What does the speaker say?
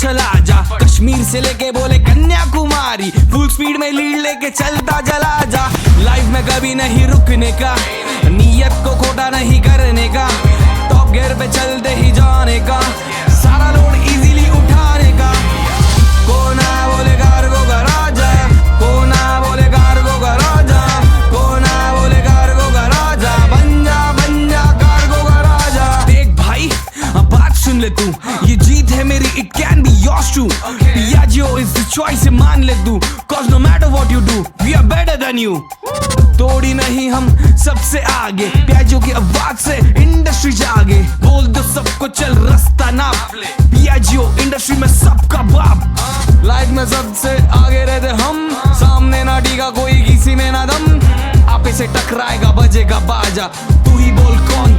चला जा। कश्मीर से लेके बोले कन्याकुमारी, फुल स्पीड में लीड लेके चलता चला जा। लाइफ में कभी नहीं रुकने का, नीयत को खोटा नहीं करने का, टॉप गियर पे चलते ही जाने का, सारा लोड इजीली उठाने का। कोना बोले कार्गो का राजा, कोना बोले कार्गो का राजा, कोना बोले कार्गो का राजा, बन जा कार्गो का राजा। देख भाई बात सुन ले तू, ये जीत है मेरी, it can be yours too. Piaggio is the choice, मान ले तू, cause no matter what you do, we are better than you. तोड़ी नहीं हम सबसे आगे, Piaggio की आवाज से इंडस्ट्री जागे। बोल दो सबको चल रास्ता नाप, Piaggio इंडस्ट्री में सबका बाप। लाइफ में सबसे आगे रहते हम, सामने ना टीका कोई, किसी में ना दम। आपे से टकराएगा बजेगा बाजा, तू ही बोल कौन